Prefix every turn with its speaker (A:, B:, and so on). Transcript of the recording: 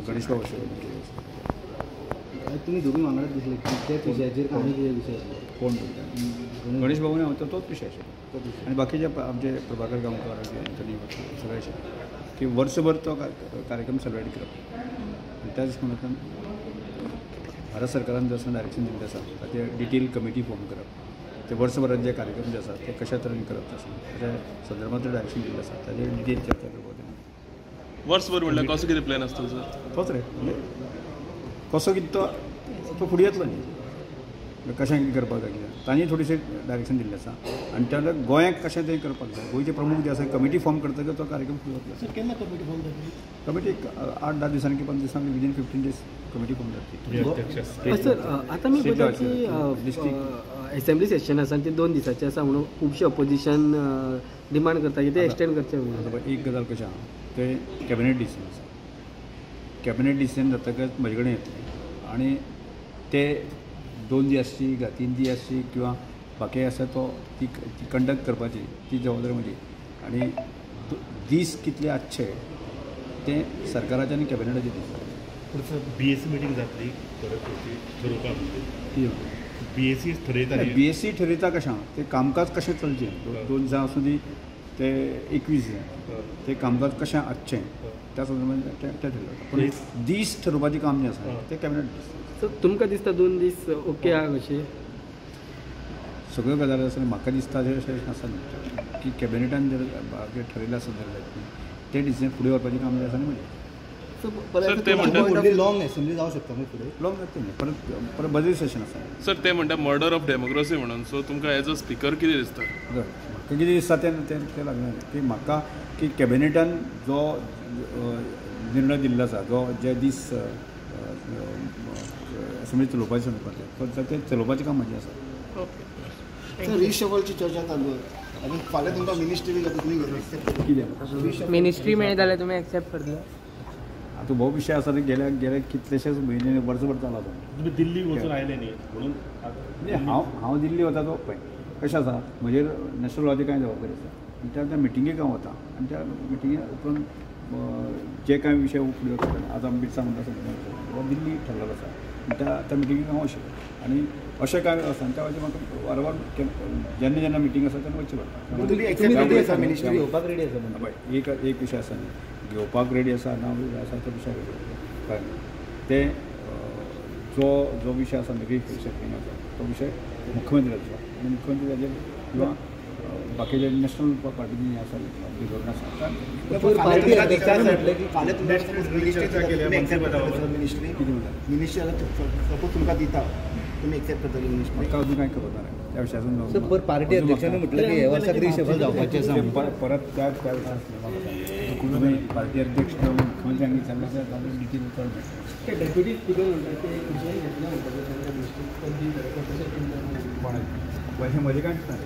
A: गणेश बाबा
B: तुम्ही दोघी वांगडात दिसले त्याच विषयाचेर आनी कितें विशय
A: कोण गणेश बाबूने होता तोच विषय आणि बाकीचे आमचे प्रभाकर गांवकर अँथनी सगळे की वर्षभर तो कार्यक्रम सेलिब्रेट करप आणि त्याच म्हणून भारत सरकारान जसं डायरेक्शन दिल्लें आसा ताचेर डिटेल कमिटी फॉर्म करप ते वर्षभरात जे कार्यक्रम जे आसा ते कशा तरेन करप ताच्या संदर्भात डायरेक्शन दिल्लें आसा ताचेर डिटेल चर्चा करपाक
C: वर्सभर म्हणल्यार कसो कितें प्लॅन आसता सर
A: तोच रे म्हणजे कसो कितें तो फुडें येतलो न्ही कशें करपाक जाय कितें तांणी थोडीशी डायरेक्शन दिल्लें आसा आनी त्या गोंयांक कशें तें करपाक जाय गोंयचे प्रमुख जे आसा कमिटी फॉर्म करतकीर तो कार्यक्रम फुडें वतलो
B: सर केन्ना कमिटी फॉर्म जातली
A: कमिटी 8-10 दिसांनी की 5 दिसांनी विदीन 15 days कमिटी फॉर्म जातली
D: सर आतां मी पळयता की असेंब्ली सेशन आसा ते 2 दिसाचें आसा म्हणून खुबशे ऑपोजिशन डिमांड करता की ते एक्सटेंड करचे म्हणून
A: एक गजाल कशें आहा ते कॅबिनेट डिसिजन आसा कॅबिनेट डिसिजन जातकच म्हजे कडेन येतलें आनी ते 2 दीस आसची काय 3 दीस आसची किंवा बाकी आसा तो ती कंडक्ट करपाची ती जबाबदारी म्हजी आनी दीस कितले आसचे ते सरकाराचे आनी कॅबिनेटाचे दीस
E: BSc मिटींग जातली ठरोवपाक BSc ठरयता
A: BSc ठरयता कशें ते कामकाज कशें चलचें 2 दिसां आसूं दी ते 21 दिसां ते कामकाज कशें आसचें त्या संदर्भात ते ठरयता पूण दीस ठरोवपाचें काम जें आसा तें कॅबिनेट दीस
D: सो तुमकां दिसता 2 दीस ओके आहा कशें
A: सगळ्यो गजाली आसा म्हाका दिसता अशें आसा न्ही की कॅबिनेटान जर ठरयलें आसत जाल्यार ते डिसिजन फुडें व्हरपाचें काम जें आसा न्ही म्हणजे
C: सर ते म्हणटा
B: लॉंग असेंब्ली जावं शकता न्ही फुडें
A: लॉंग जाता न्ही परत बजेट सेशन आसा
C: सर ते म्हणटा मर्डर ऑफ डेमोक्रेसी म्हणून सो तुमकां एज अ स्पिकर कितें दिसता
A: म्हाका कितें दिसता तें लागना की म्हाका की कॅबिनेटान जो निर्णय दिल्लो आसा जो जे दीस असेंब्ली चलोवपाचें संदर्भांतलें तें चलोवपाचें काम म्हाजें आसा
B: रिशफलची चर्चा चालू आहे आनी फाल्यां तुमकां मिनिस्ट्री बी जाता तुमी
A: कितें
D: मिनिस्ट्री मेळ्ळी जाल्यार तुमी एक्सेप्ट करतले
A: आतां हो विशय आसा गेल्या कितलेशेच म्हयने वर्सभर चला तो
E: तुम्ही दिल्ली वचून आयले न्ही म्हणून
A: म्हणजे हांव दिल्ली वता तो पळय कशें आसा म्हजेर नॅशनल लॉची कांय जबाबदारी आसा आनी त्या मिटिंगेक हांव वता आनी त्या मिटिंगे उपरांत जे कांय विशय फुडें वता आतां बिट्सा म्हणटा हो दिल्ली थारलेलो आसा आनी त्या मिटिंगेक हांव वचचें आनी अशें कांय आसा त्या खातीर म्हाका वारंवार जेन्ना मिटींग आसा तेन्ना वचचें पडटा
B: मिनिस्ट्री घेवपाक रेडी आसा
A: पळय एक विशय आसा न्ही घेवपाक रेडी आसा ना आसा तो विशय कळ्ळें ते जो विशय आसा विशय आसा तो विशय मुख्यमंत्र्याचो आनी मुख्यमंत्री ताजेर किंवा बाकीचे नॅशनल पार्टीनी हें आसा धोरण आसा
B: मिनिस्ट्री सपोज तुमकां दिता तुमी एक्सेप्ट करतली मिनिस्ट्री
A: म्हाका अजून कांय खबर ना त्या विशयाचो
B: पर पार्टी अध्यक्षांनी म्हटलं की हे वर्साक रिशफल जावपाचें आसा
A: परत त्या कोणी पार्टी अध्यक्ष मुख्यमंत्र्यांनी सांगितलं तातूंत डिटेल कळटा
D: ते डेप्युटी स्पीकर म्हणटात ते विशय घेतले म्हणटात
A: कोण म्हजें कांयच ना